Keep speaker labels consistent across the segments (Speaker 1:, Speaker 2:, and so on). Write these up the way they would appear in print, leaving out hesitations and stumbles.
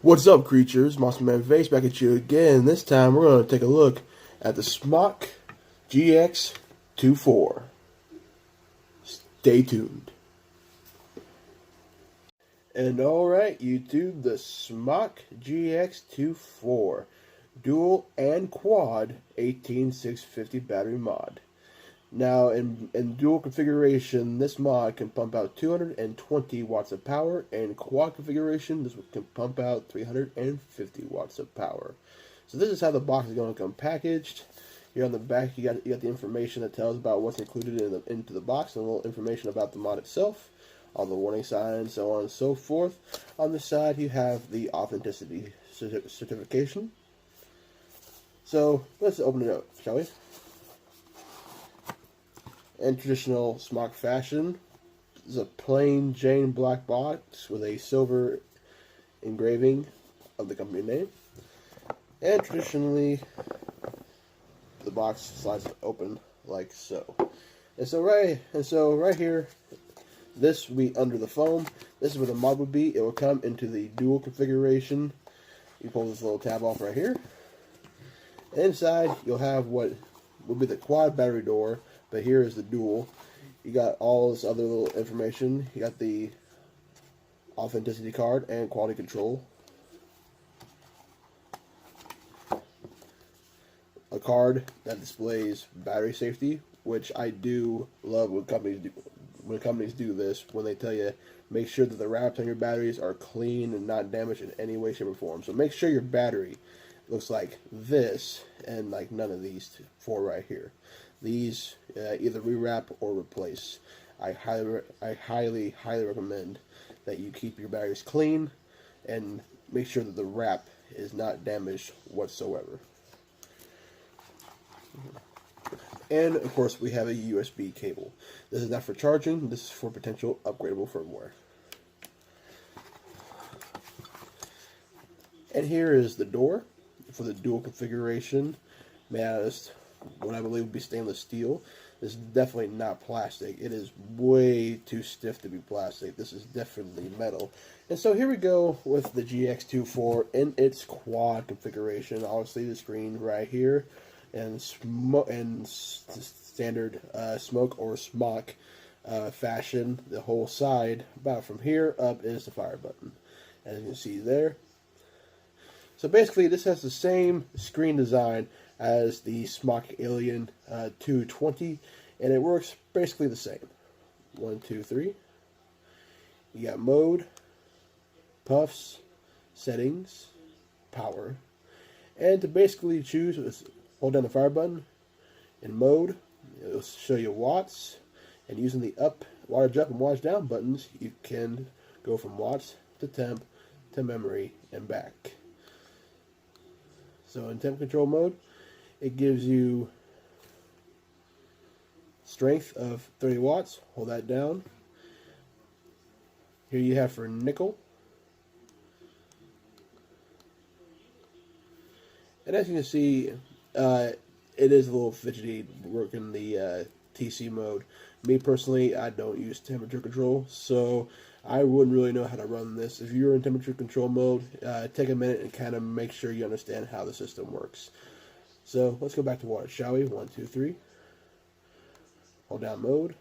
Speaker 1: What's up, creatures? Monster Man Face back at you again. This time we're going to take a look at the Smok GX2. Stay tuned. And alright, YouTube, the Smok GX2 dual and quad 18650 battery mod. Now, in dual configuration, this mod can pump out 220 watts of power, and quad configuration, this can pump out 350 watts of power. So this is how the box is going to come packaged. Here on the back, you got the information that tells about what's included into the box, and a little information about the mod itself, all the warning signs, so on and so forth. On the side, you have the authenticity certification. So let's open it up, shall we? In traditional Smok fashion, is a plain Jane black box with a silver engraving of the company name. And traditionally, the box slides open like so. And so right here, this will be under the foam. This is where the mod would be. It will come into the dual configuration. You pull this little tab off right here. Inside, you'll have what will be the quad battery door. But here is the dual. You got all this other little information. You got the authenticity card and quality control. A card that displays battery safety, which I do love when companies do this, when they tell you make sure that the wraps on your batteries are clean and not damaged in any way, shape, or form. So make sure your battery looks like this and like none of these four right here. These either rewrap or replace. I highly recommend that you keep your batteries clean and make sure that the wrap is not damaged whatsoever. And of course, we have a USB cable. This is not for charging. This is for potential upgradable firmware. And here is the door for the dual configuration, made out of what I believe would be stainless steel. This is definitely not plastic. It is way too stiff to be plastic. This is definitely metal. And so here we go with the GX2 in its quad configuration. Obviously the screen right here, and standard Smok or Smok fashion. The whole side, about from here up, is the fire button, as you can see there. So basically, this has the same screen design as the Smok Alien 220, and it works basically the same. 1, 2, 3. You got mode, puffs, settings, power, and to basically choose, hold down the fire button. In mode, it'll show you watts, and using the wattage up and wattage down buttons, you can go from watts to temp to memory and back. So in temp control mode, it gives you strength of 30 watts. Hold that down. Here you have for nickel. And as you can see, it is a little fidgety working the TC mode. Me personally, I don't use temperature control, so I wouldn't really know how to run this. If you're in temperature control mode, take a minute and kind of make sure you understand how the system works. So let's go back to wattage, shall we? 1, 2, 3. Hold down mode.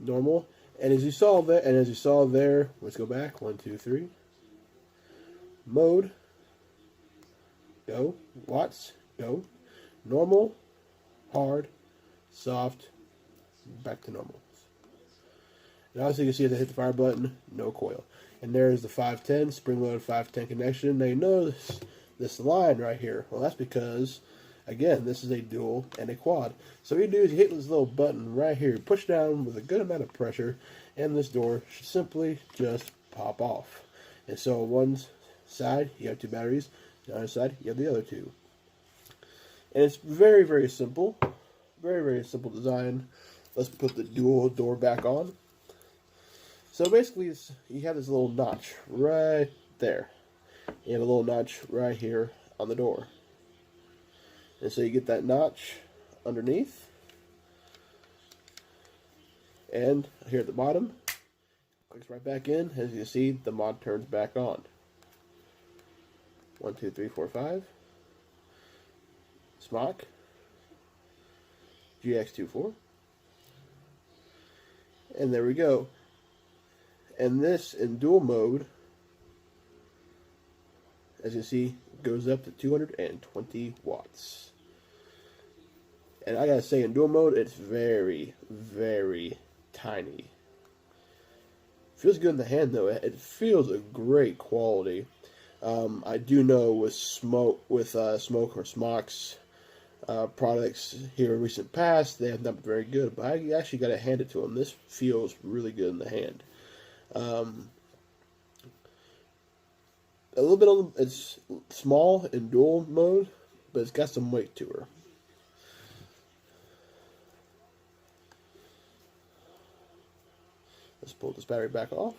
Speaker 1: Normal. And as you saw there, let's go back. 1, 2, 3. Mode. Go. Watts. Go. Normal. Hard. Soft. Back to normal. And also you can see as I hit the fire button, no coil. And there's the 510, spring-loaded 510 connection. Now you notice this line right here. Well, that's because, again, this is a dual and a quad. So what you do is you hit this little button right here, push down with a good amount of pressure, and this door should simply just pop off. And so on one side, you have two batteries. On the other side, you have the other two. And it's very, very simple. Very, very simple design. Let's put the dual door back on. So basically, you have this little notch right there. You have a little notch right here on the door. And so you get that notch underneath. And here at the bottom, Clicks right back in. As you can see, the mod turns back on. 1, 2, 3, 4, 5. Smok GX2 and there we go. And this in dual mode, as you see, goes up to 220 watts. And I gotta say, in dual mode, it's very, very tiny. Feels good in the hand though. It feels a great quality. I do know with Smok or Smok's products here in recent past, they have not been very good, but I actually got to hand it to them. This feels really good in the hand. A little bit on, it's small in dual mode, but it's got some weight to her. Let's pull this battery back off.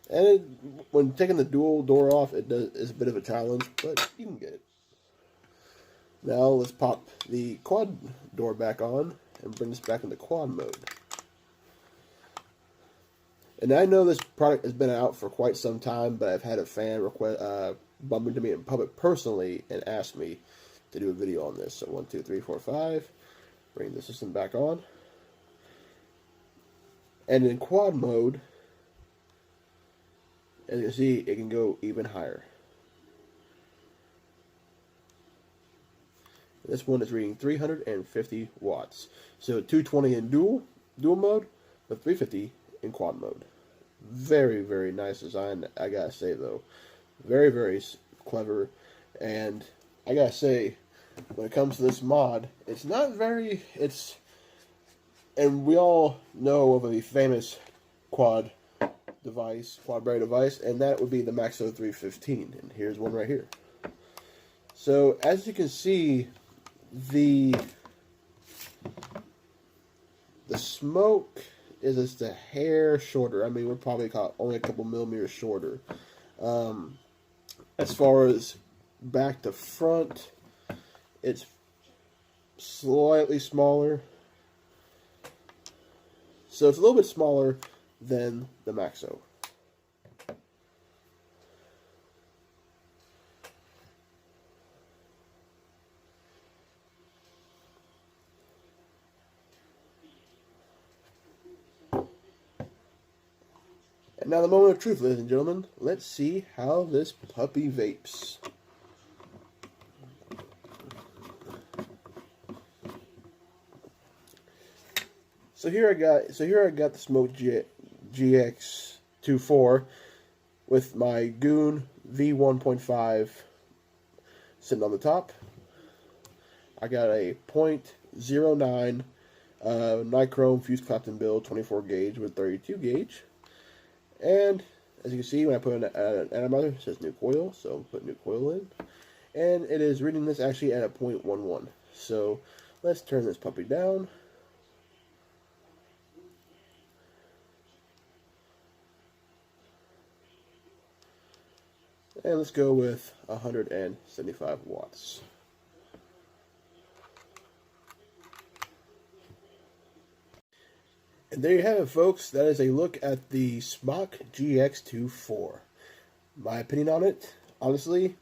Speaker 1: And when taking the dual door off, it's a bit of a challenge, but you can get it. Now let's pop the quad door back on and bring this back into quad mode. And I know this product has been out for quite some time, but I've had a fan bump into me in public personally and asked me to do a video on this. So 1, 2, 3, 4, 5. Bring the system back on. And in quad mode, as you can see, it can go even higher. This one is reading 350 watts. So 220 in dual mode, but 350 in quad mode. Very, very nice design, I gotta say though. Very, very clever. And I gotta say, when it comes to this mod, it's not very, and we all know of a famous quad barrier device, and that would be the Maxo 315. And here's one right here. So as you can see, the Smok is just a hair shorter. I mean, we're probably only a couple millimeters shorter. As far as back to front, it's slightly smaller. So it's a little bit smaller than the Maxo. And now the moment of truth, ladies and gentlemen. Let's see how this puppy vapes. So here I got the Smok GX2 with my Goon V1.5 sitting on the top. I got a .09 nichrome fused Clapton build, 24 gauge with 32 gauge. And as you can see, when I put in an atomizer, it says new coil, so put new coil in. And it is reading this actually at a .11. So let's turn this puppy down. And let's go with 175 watts. And there you have it, folks. That is a look at the Smok GX2. My opinion on it, honestly,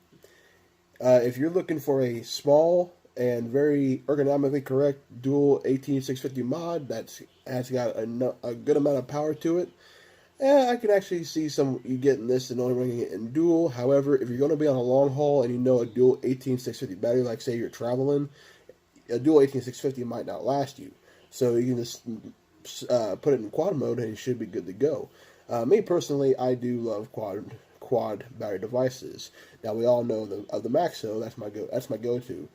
Speaker 1: if you're looking for a small and very ergonomically correct dual 18650 mod has got a good amount of power to it, I can actually see you getting this and only running it in dual. However, if you're going to be on a long haul and you know a dual 18650 battery, like say you're traveling, a dual 18650 might not last you. So you can just put it in quad mode and it should be good to go. Me personally, I do love quad battery devices. Now we all know of the Maxo, that's my go-to.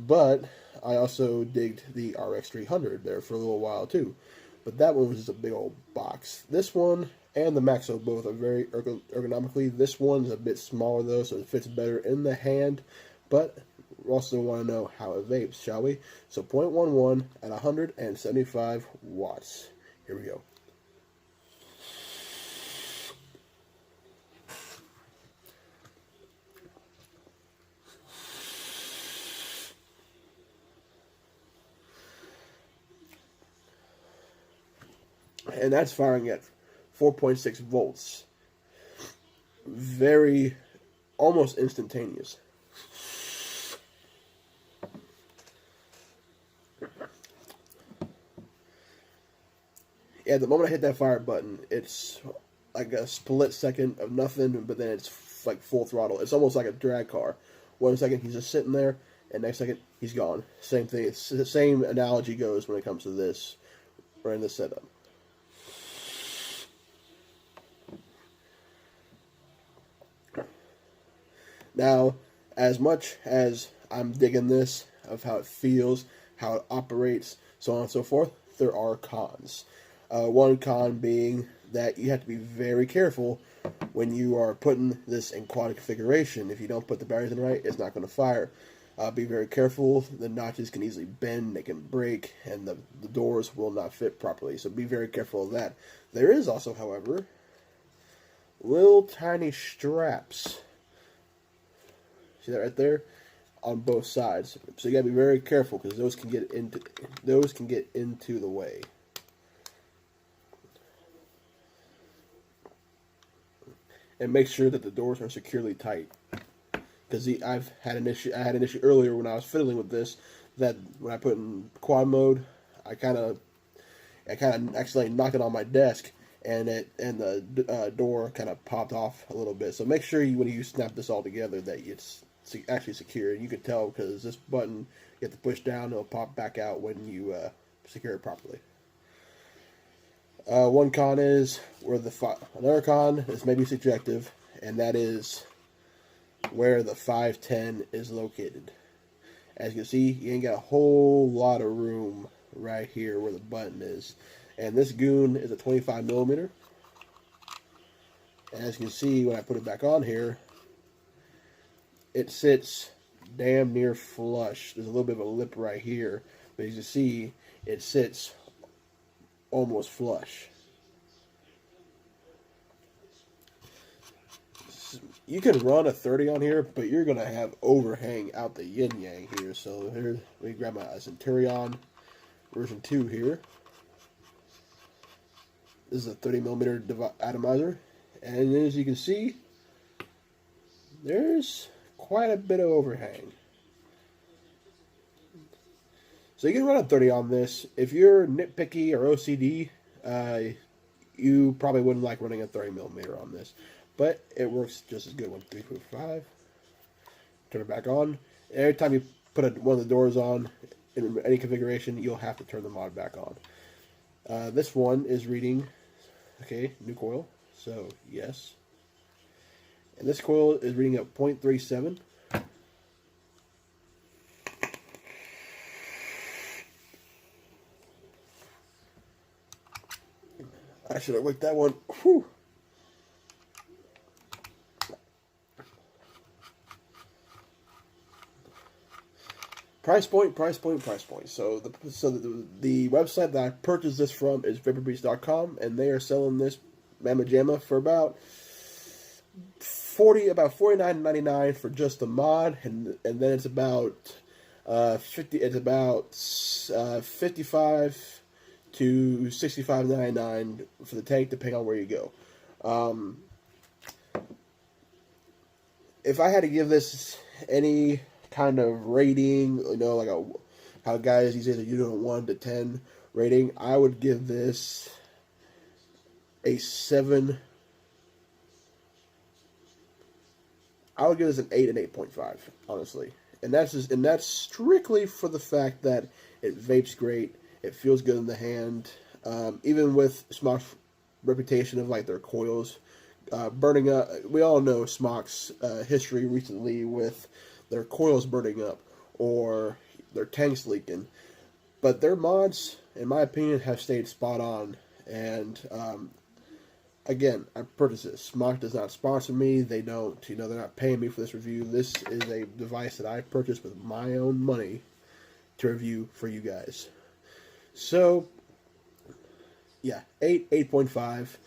Speaker 1: But I also digged the RX300 there for a little while too. But that one was just a big old box. This one and the Maxo both are very ergonomically. This one's a bit smaller though, so it fits better in the hand. But we also want to know how it vapes, shall we? So 0.11 at 175 watts. Here we go. and that's firing at 4.6 volts. Very, almost instantaneous. Yeah, the moment I hit that fire button, it's like a split second of nothing, but then it's like full throttle. It's almost like a drag car. 1 second he's just sitting there, and next second he's gone. Same thing. It's the same analogy goes when it comes to this, or in this setup. Now, as much as I'm digging this, of how it feels, how it operates, so on and so forth, there are cons. One con being that you have to be very careful when you are putting this in quad configuration. If you don't put the batteries in right, it's not going to fire. Be very careful. The notches can easily bend, they can break, and the doors will not fit properly. So be very careful of that. There is also, however, little tiny straps. See that right there? On both sides. So you gotta be very careful because those can get into the way. And make sure that the doors are securely tight. Because I had an issue earlier when I was fiddling with this, that when I put in quad mode, I kind of accidentally knocked it on my desk, and the door kind of popped off a little bit. So make sure when you snap this all together that it's actually secure. You can tell because this button you have to push down, it'll pop back out when you secure it properly. One con is another con is maybe subjective, and that is where the 510 is located. As you can see, you ain't got a whole lot of room right here where the button is. And this goon is a 25 millimeter. And as you can see, when I put it back on here, it sits damn near flush. There's a little bit of a lip right here, but as you see, it sits almost flush. You can run a 30 on here, but you're going to have overhang out the yin-yang here. So here, let me grab my Centurion version 2 here. This is a 30 millimeter atomizer. And as you can see, there's quite a bit of overhang. So you can run a 30 on this. If you're nitpicky or OCD, you probably wouldn't like running a 30 millimeter on this. But it works just as good. 3.5. Turn it back on. Every time you put one of the doors on in any configuration, you'll have to turn the mod back on. This one is reading, okay, new coil. So yes. And this coil is reading at 0.37. I should have licked that one. Whew. Price point. So the website that I purchased this from is vaporbeast.com, and they are selling this Mamma Jamma for about $49.99 for just the mod, and then it's about $55 to $65.99 for the tank, depending on where you go. If I had to give this any kind of rating, you know, like how guys these days are doing 1 to 10 rating, I would give this a 7. I would give this an 8 and 8.5, honestly. And that's strictly for the fact that it vapes great, it feels good in the hand. Even with Smok's reputation of like their coils burning up, we all know Smok's history recently with their coils burning up or their tanks leaking. But their mods, in my opinion, have stayed spot on. And again, I purchased this. Smok does not sponsor me. They don't, they're not paying me for this review. This is a device that I purchased with my own money to review for you guys. So, yeah, 8.5.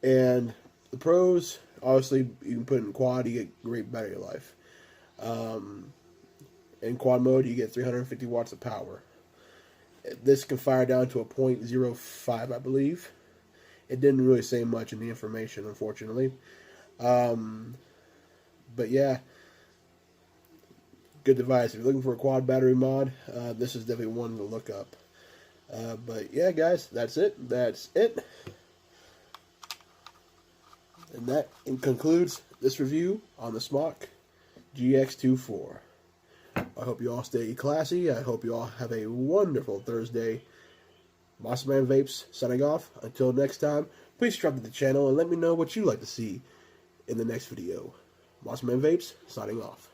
Speaker 1: And the pros, obviously, you can put in quad, you get great battery life. In quad mode, you get 350 watts of power. This can fire down to a .05, I believe. It didn't really say much in the information, unfortunately. But yeah, good device. If you're looking for a quad battery mod, this is definitely one to look up. But yeah, guys, that's it. That's it. And that concludes this review on the Smok GX2 I hope you all stay classy. I hope you all have a wonderful Thursday. Monster Man Vapes signing off. Until next time, please subscribe to the channel and let me know what you'd like to see in the next video. Monster Man Vapes signing off.